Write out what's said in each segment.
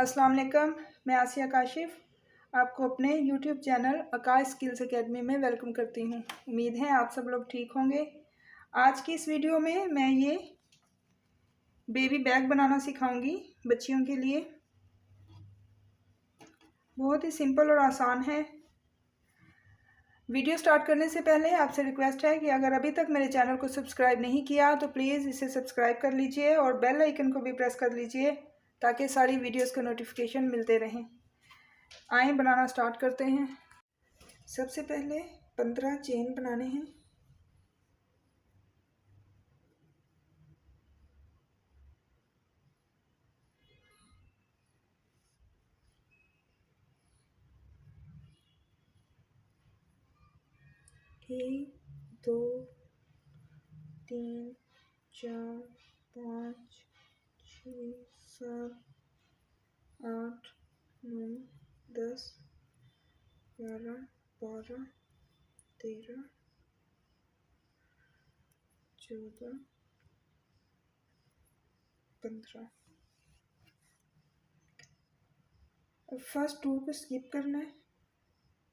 अस्सलाम वालेकुम। मैं आसिया काशिफ आपको अपने यूट्यूब चैनल आकाश स्किल्स एकेडमी में वेलकम करती हूँ। उम्मीद है आप सब लोग ठीक होंगे। आज की इस वीडियो में मैं ये बेबी बैग बनाना सिखाऊंगी बच्चियों के लिए। बहुत ही सिंपल और आसान है। वीडियो स्टार्ट करने से पहले आपसे रिक्वेस्ट है कि अगर अभी तक मेरे चैनल को सब्सक्राइब नहीं किया तो प्लीज़ इसे सब्सक्राइब कर लीजिए और बेल आइकन को भी प्रेस कर लीजिए ताकि सारी वीडियोस का नोटिफिकेशन मिलते रहें। आइए बनाना स्टार्ट करते हैं। सबसे पहले 15 चेन बनाने हैं। एक, दो, तीन, चार, पाँच, 6, 7, 8, 9, 10, 11, 12, 13, 14, 15। अब फर्स्ट 2 को स्किप करना है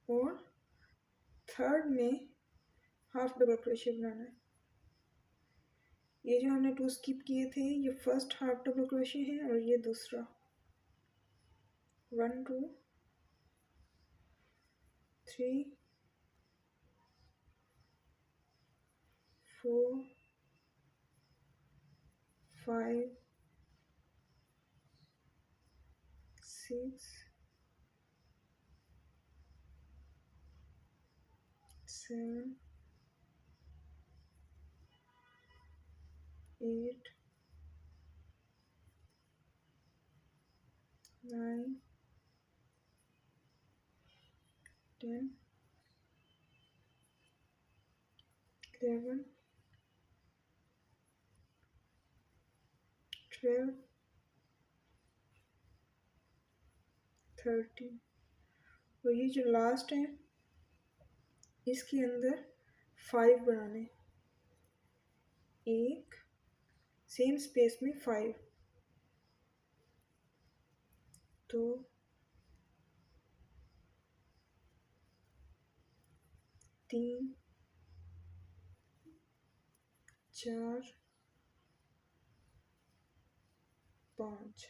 और थर्ड में हाफ डबल क्रोशिया बनाना है। ये जो हमने 2 स्किप किए थे ये फर्स्ट हाफ डबल क्रोशिया है और ये दूसरा। 1 2 3 4 5 6 7 8 9 10 11 12 13 और ये जो लास्ट है इसके अंदर 5 बनाने। एक सेम स्पेस में 5, 2 3 4 5।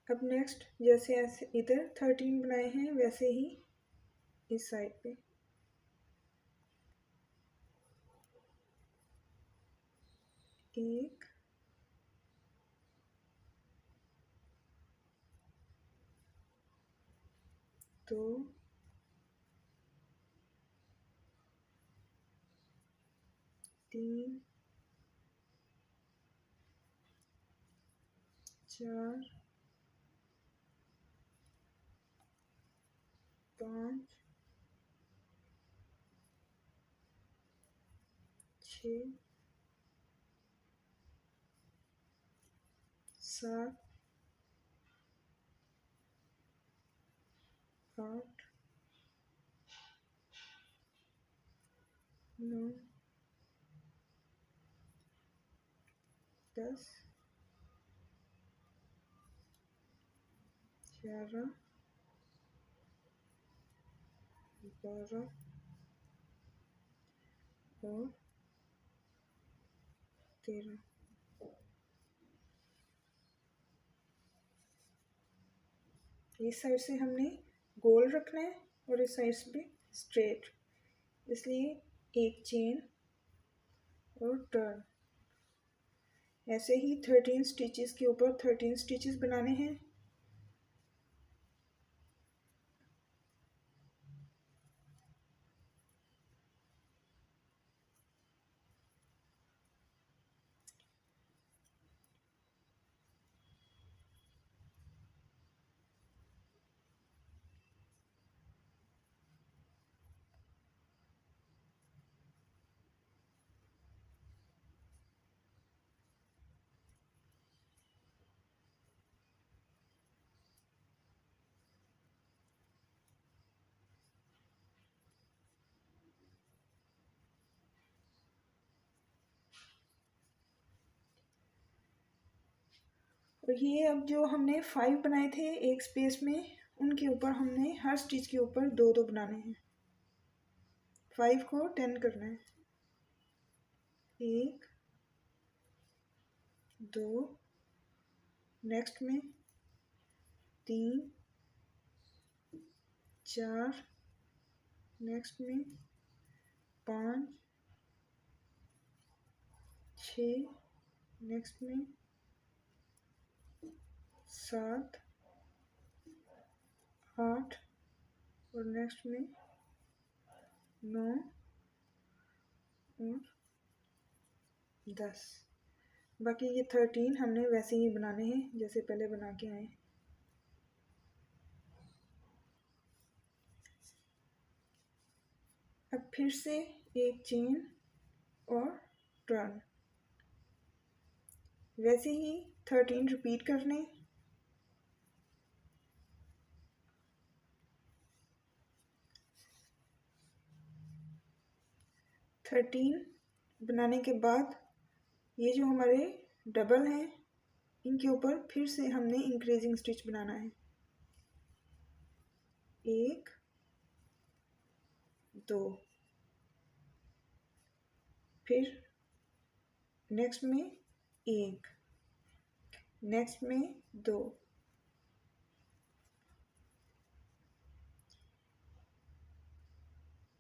अब नेक्स्ट जैसे ऐसे इधर 13 बनाए हैं वैसे ही इस साइड पे एक, दो, तीन, चार, 5, 6, 7, 8, 9, 10, 11, 12 और 13। इस साइड से हमने गोल रखना है और इस साइड से भी स्ट्रेट, इसलिए एक चेन और टर्न। ऐसे ही 13 स्टिचेस के ऊपर 13 स्टिचेस बनाने हैं। और ये अब जो हमने 5 बनाए थे एक स्पेस में, उनके ऊपर हमने हर स्टिच के ऊपर 2-2 बनाने हैं। 5 को 10 करना है। 1 2, नेक्स्ट में 3 4, नेक्स्ट में 5 6, नेक्स्ट में 7 8 और नेक्स्ट में 9 और 10। बाकी ये 13 हमने वैसे ही बनाने हैं जैसे पहले बना के आए। अब फिर से एक चेन और टर्न, वैसे ही 13 रिपीट करने। थर्टीन बनाने के बाद ये जो हमारे डबल हैं इनके ऊपर फिर से हमने इंक्रीजिंग स्टिच बनाना है। 1 2, फिर नेक्स्ट में 1, नेक्स्ट में 2,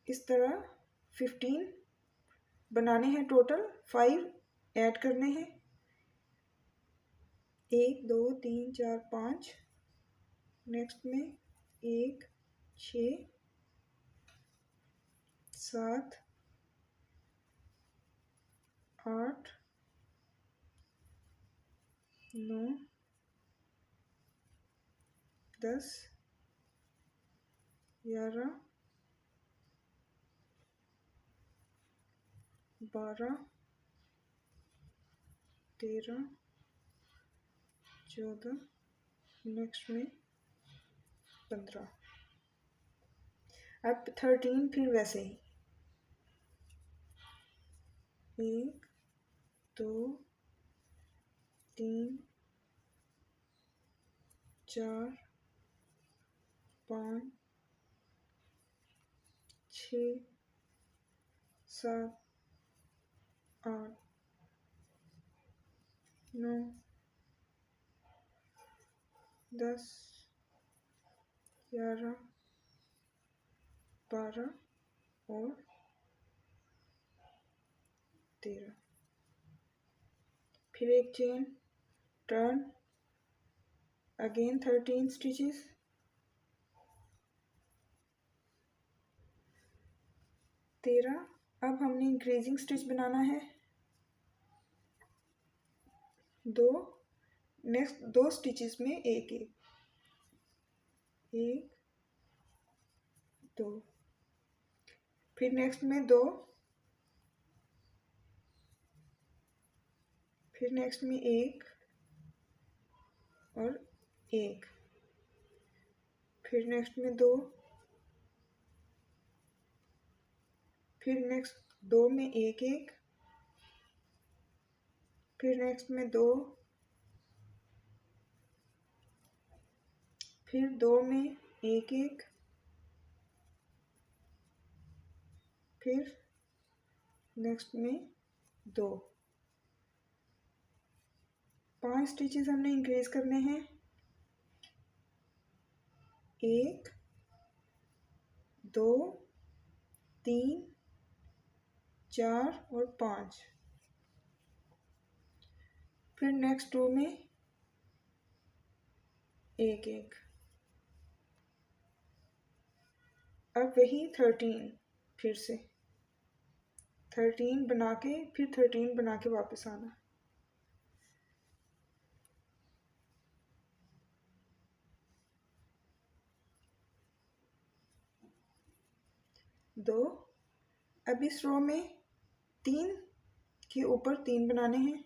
इस तरह 15 बनाने हैं टोटल। 5 ऐड करने हैं। 1 2 3 4 5, नेक्स्ट में 1 6 7 8 9 10 11 12 13 14, नेक्स्ट में 15। अब 13 फिर वैसे ही 1 2 3 4 5 6 7 8 9 10 11 12 और 13। फिर एक चेन, टर्न, अगेन 13 स्टिचेस। 13। अब हमने इंक्रीजिंग स्टिच बनाना है। 2, नेक्स्ट 2 स्टिचेस में 1 1 1 2, फिर नेक्स्ट में 2, फिर नेक्स्ट में 1 और 1, फिर नेक्स्ट में 2, फिर नेक्स्ट 2 में 1 1, फिर नेक्स्ट में 2, फिर 2 में 1 1, फिर नेक्स्ट में 2। 5 स्टिचेस हमने इंक्रीज करने हैं। 1 2 3 4 और 5, फिर नेक्स्ट 2 में 1 1। अब वही 13 फिर से 13 बना के फिर 13 बना के वापस आना। दो। अब इस रो में 3 के ऊपर 3 बनाने हैं।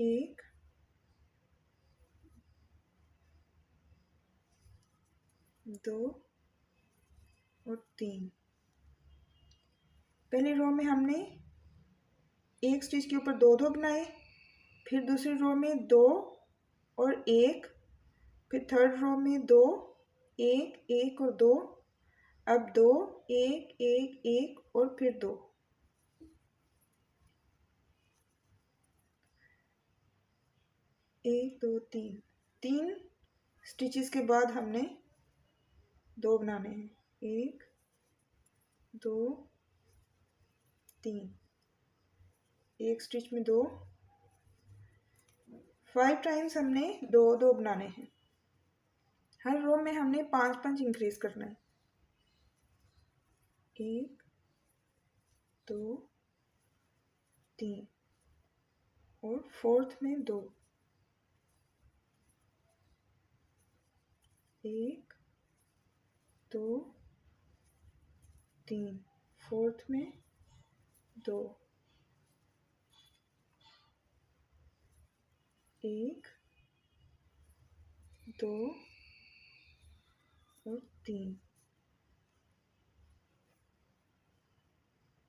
1 2 और 3। पहली रो में हमने एक स्टिच के ऊपर 2 2 बनाए, फिर दूसरी रो में 2 और 1, फिर थर्ड रो में 2, 1, 1 और 2, अब 2, 1, 1, 1 और फिर 2। 1 2 3 3 स्टिचेस के बाद हमने 2 बनाने हैं। 1 2 3, एक स्टिच में 2, 5 टाइम्स हमने 2 2 बनाने हैं। हर रो में हमने 5 5 इंक्रीज करना है। 1 2 3 और फोर्थ में 2, 1 2 3, फोर्थ में 2, 1 2 और 3,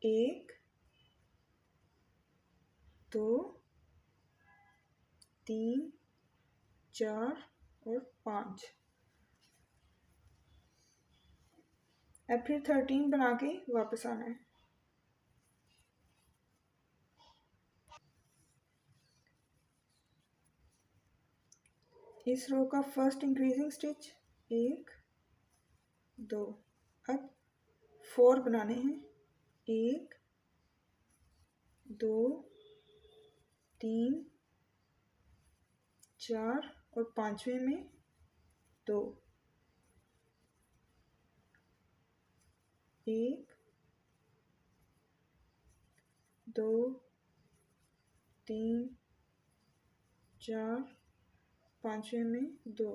1 2 3 4 और 5। अब फिर 13 बना के वापस आना है। इस रो का फर्स्ट इंक्रीजिंग स्टिच 1 2, अब 4 बनाने हैं। 1 2 3 4 और पांचवें में 2, 1 2 3 4, पांचवें में 2,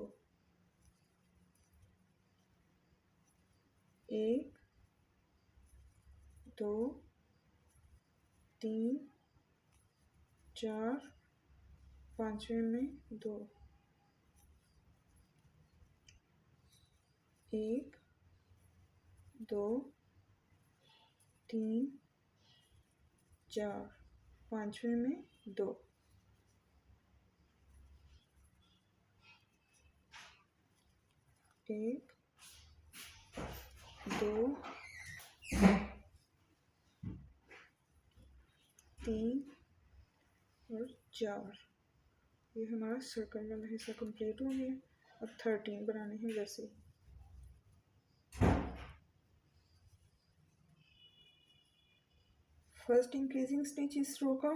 1 2 3 4, पांचवें में 2, 1 2 3 4, पांचवें में 2, 1 2 3 और 4। ये हमारा सर्कल वाला हिस्सा कंप्लीट हो गया। अब 13 बनाने हैं वैसे ही। फर्स्ट इंक्रीजिंग स्टिच इस रो का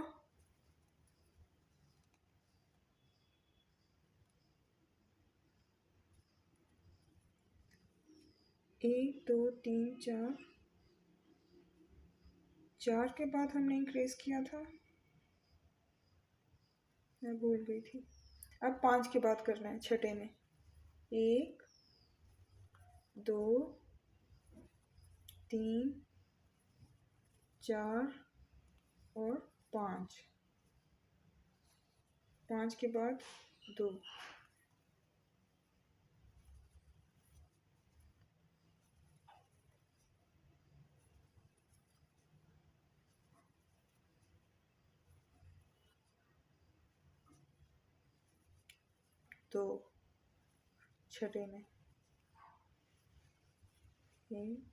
1 2 3 4, 4 के बाद हमने इंक्रीज किया था, मैं भूल गई थी। अब 5 के बाद करना है छठे में। 1 2 3 4 और 5, 5 के बाद 2, 2 छठे में। 1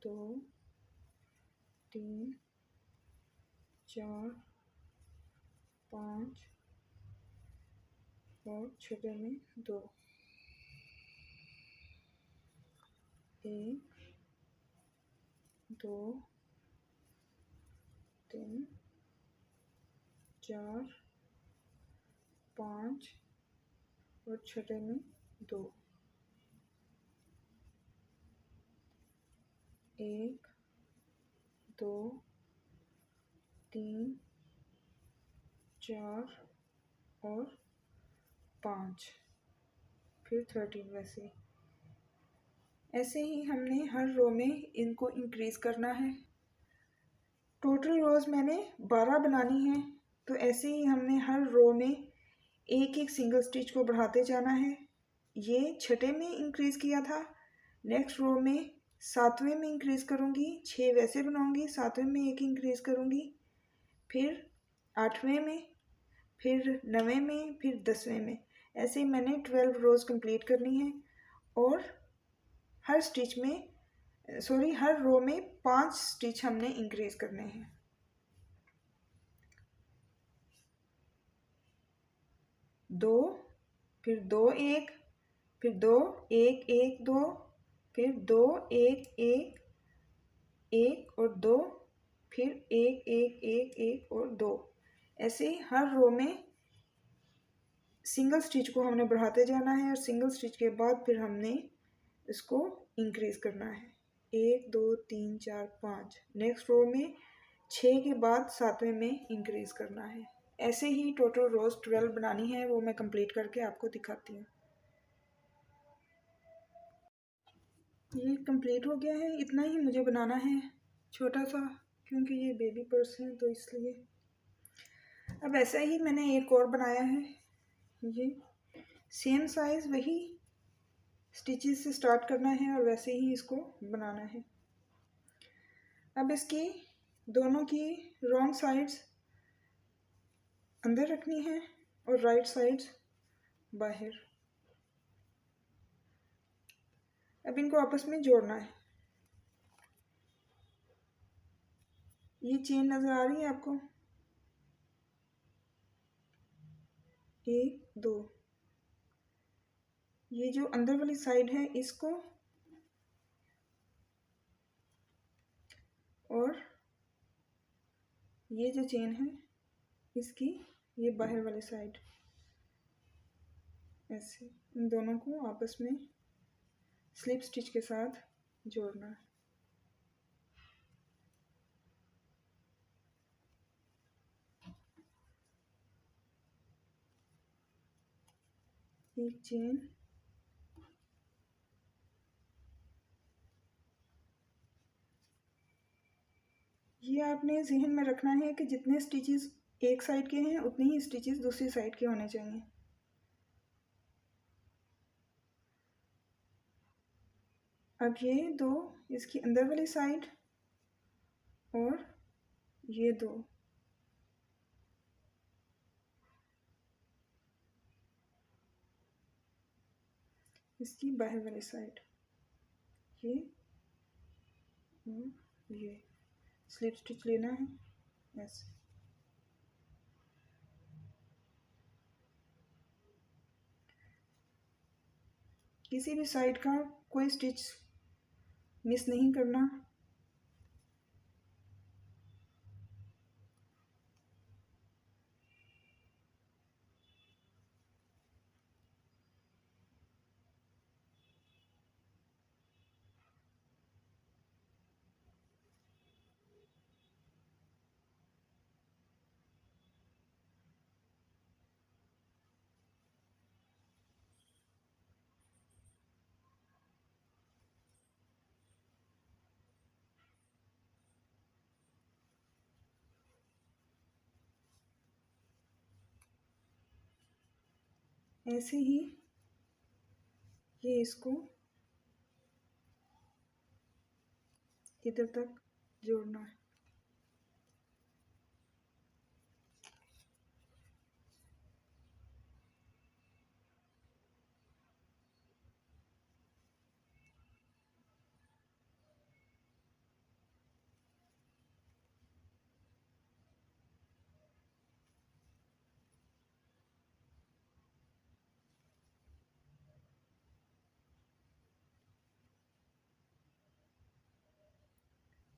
2 3 4 5 और छठे में 2, 1 2 3 4 5 और छठे में 2, 1 2 3 4 और 5, फिर 13 वैसे। ऐसे ही हमने हर रो में इनको इंक्रीज करना है। टोटल रोज मैंने 12 बनानी है, तो ऐसे ही हमने हर रो में एक एक सिंगल स्टिच को बढ़ाते जाना है। ये छठे में इंक्रीज किया था, नेक्स्ट रो में 7वें में इंक्रीज करूँगी, 6 वैसे बनाऊँगी, 7वें में एक इंक्रीज करूँगी, फिर 8वें में फिर 9वें में, फिर 10वें में। ऐसे ही मैंने 12 रोज़ कंप्लीट करनी है और हर स्टिच में हर रो में 5 स्टिच हमने इंक्रीज करने हैं। दो, फिर 2 1, फिर 2 1 1 2, फिर 2 1 1 1 और 2, फिर 1 1 1 1 और 2। ऐसे ही हर रो में सिंगल स्टिच को हमने बढ़ाते जाना है और सिंगल स्टिच के बाद फिर हमने इसको इंक्रीज करना है। 1 2 3 4 5। नेक्स्ट रो में 6 के बाद 7वें में इंक्रीज करना है। ऐसे ही टोटल रोज 12 बनानी है, वो मैं कंप्लीट करके आपको दिखाती हूँ। ये कंप्लीट हो गया है, इतना ही मुझे बनाना है, छोटा सा, क्योंकि ये बेबी पर्स है तो इसलिए। अब ऐसा ही मैंने एक और बनाया है, ये सेम साइज़ वही स्टिचेस से स्टार्ट करना है और वैसे ही इसको बनाना है। अब इसकी दोनों की रॉन्ग साइड्स अंदर रखनी है और राइट साइड्स बाहर। अब इनको आपस में जोड़ना है। ये चेन नज़र आ रही है आपको, 1 2। ये जो अंदर वाली साइड है इसको और ये जो चेन है इसकी ये बाहर वाली साइड, ऐसे इन दोनों को आपस में स्लिप स्टिच के साथ जोड़ना है। एक चेन, ये आपने जहन में रखना है कि जितने स्टिचेस एक साइड के हैं उतने ही स्टिचेस दूसरी साइड के होने चाहिए। अब ये दो इसकी अंदर वाली साइड और ये दो इसकी बाहर वाली साइड, ये और ये स्लिप स्टिच लेना है ऐसे। किसी भी साइड का कोई स्टिच मिस नहीं करना। ऐसे ही ये इसको इधर तक जोड़ना है।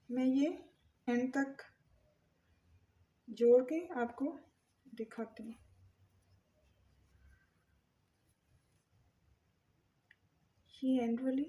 मैं ये एंड तक जोड़ के आपको दिखाती हूँ। ये एंड वाली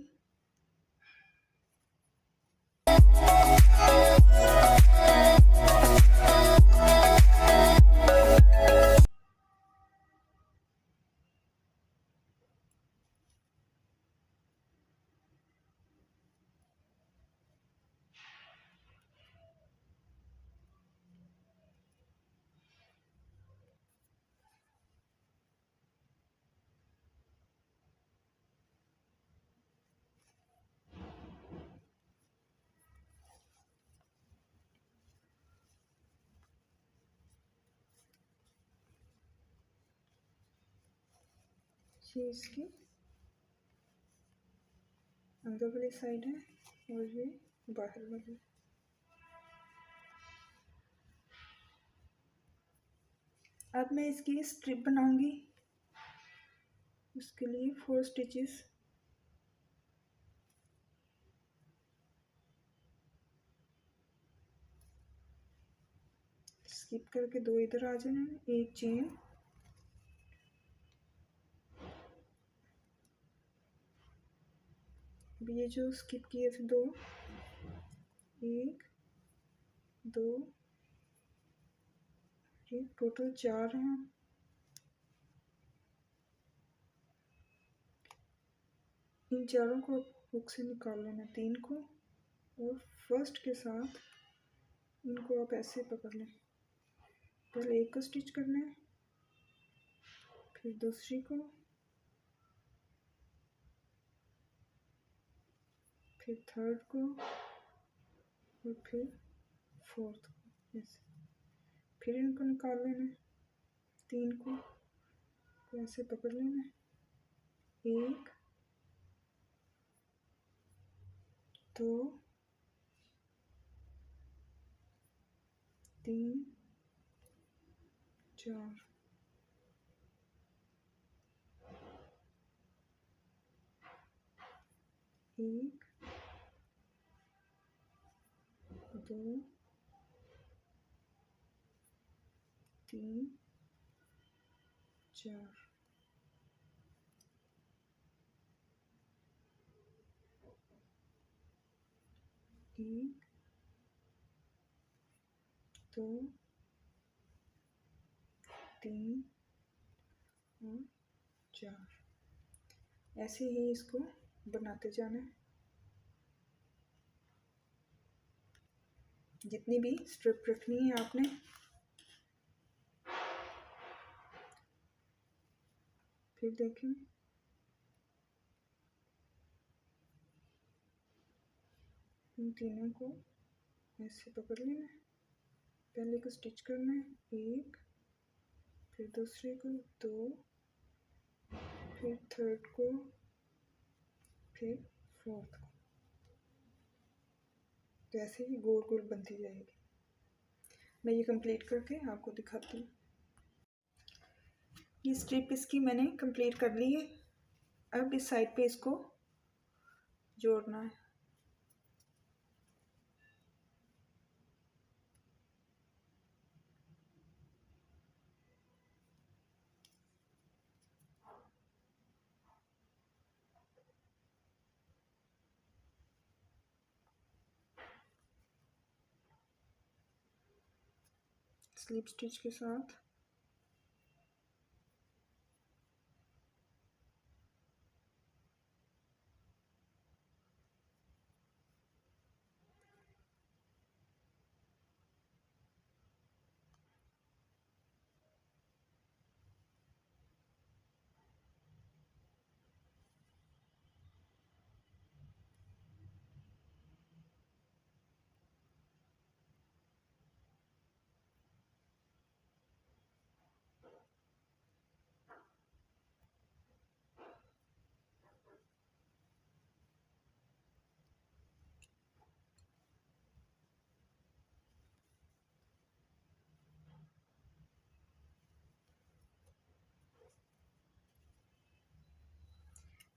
ये इसकी अंदर वाली साइड है और ये बाहर वाली। अब मैं इसकी स्ट्रिप बनाऊंगी। उसके लिए 4 स्टिचेस स्किप करके 2 इधर आ जाना, एक चेन, ये जो स्किप किए थे 2, 1 2, ये टोटल 4 हैं। इन चारों को हुक से निकाल लेना, 3 को, और फर्स्ट के साथ इनको आप ऐसे पकड़ लें। पहले एक को स्टिच करना है, फिर दूसरी को, फिर थर्ड को और फिर फोर्थ को, ऐसे। फिर इनको निकाल लेना है, 3 को ऐसे पकड़ लेना है, 1 2 3 4, 1 2 3 4, 1 2 3 और 4। ऐसे ही इसको बनाते जाना है। जितनी भी स्ट्रिप रखनी है आपने। फिर देखें, इन तीनों को ऐसे पकड़ लेना है, पहले को स्टिच करना है, 1, फिर दूसरे को 2, फिर थर्ड को, फिर फोर्थ को। तो ऐसे ही गोल गोल बनती जाएगी। मैं ये कंप्लीट करके आपको दिखाती हूँ। ये स्ट्रिप इसकी मैंने कंप्लीट कर ली है। अब इस साइड पे इसको जोड़ना है। स्लिप स्टिच के साथ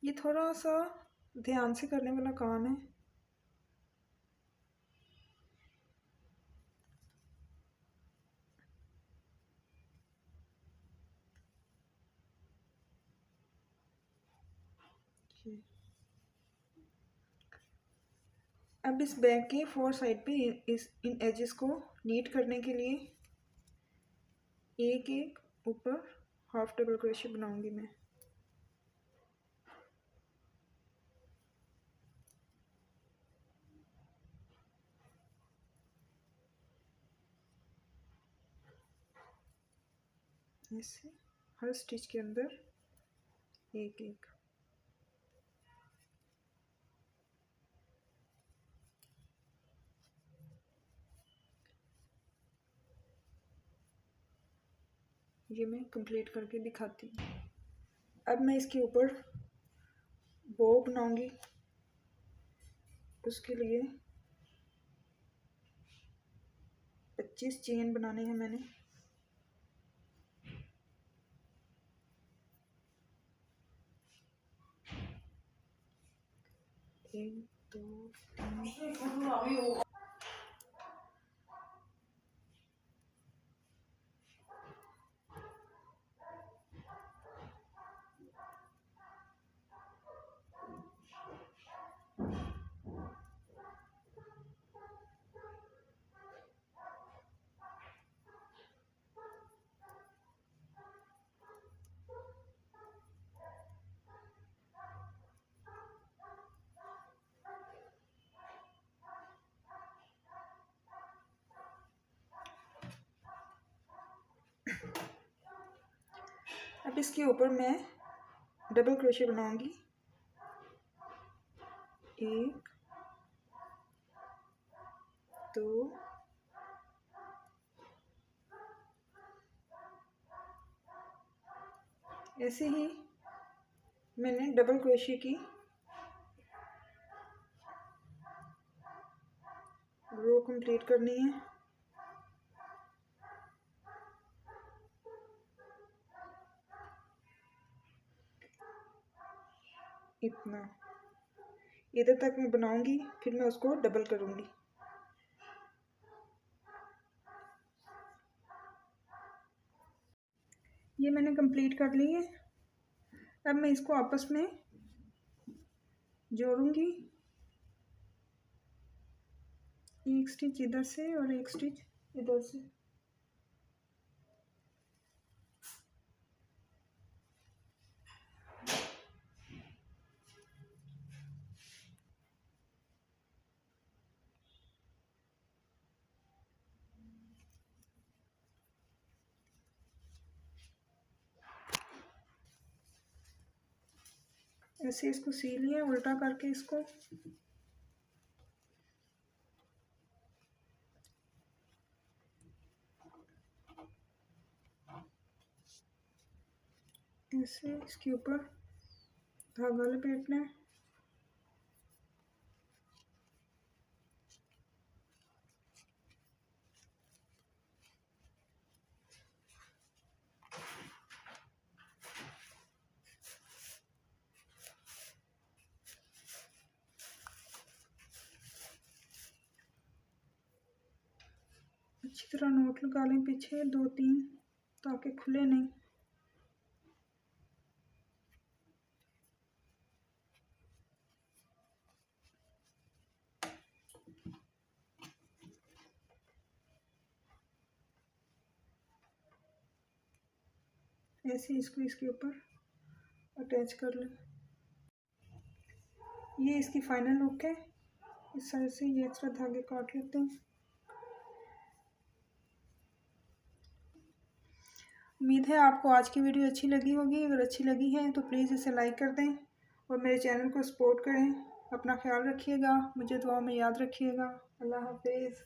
ये थोड़ा सा ध्यान से करने वाला काम है। अब इस बैग के 4 साइड पे इन एजेस को नीट करने के लिए एक एक ऊपर हाफ डबल क्रोशे बनाऊंगी मैं। ऐसे हर स्टिच के अंदर एक एक। ये मैं कंप्लीट करके दिखाती हूँ। अब मैं इसके ऊपर बो बनाऊंगी। उसके लिए 25 चेन बनाने हैं मैंने। एक, दो, तीन। अब इसके ऊपर मैं डबल क्रोशे बनाऊंगी। 1, 2, ऐसे ही मैंने डबल क्रोशे की रो कंप्लीट करनी है। इतना इधर तक मैं बनाऊंगी, फिर मैं उसको डबल करूंगी। ये मैंने कंप्लीट कर ली है। अब मैं इसको आपस में जोड़ूंगी। एक स्टिच इधर से और एक स्टिच इधर से। ऐसे इसको सी लिया उल्टा करके इसको। ऐसे इसके ऊपर धागा लपेटना है। अच्छी तरह नोट लगा लें पीछे 2-3, ताकि खुले नहीं। ऐसे इसको इसके ऊपर अटैच कर लें। ये इसकी फाइनल लुक है। इस साइड से ये एक्स्ट्रा धागे काट लेते हैं। उम्मीद है आपको आज की वीडियो अच्छी लगी होगी। अगर अच्छी लगी है तो प्लीज़ इसे लाइक कर दें और मेरे चैनल को सपोर्ट करें। अपना ख्याल रखिएगा, मुझे दुआ में याद रखिएगा। अल्लाह हाफिज़।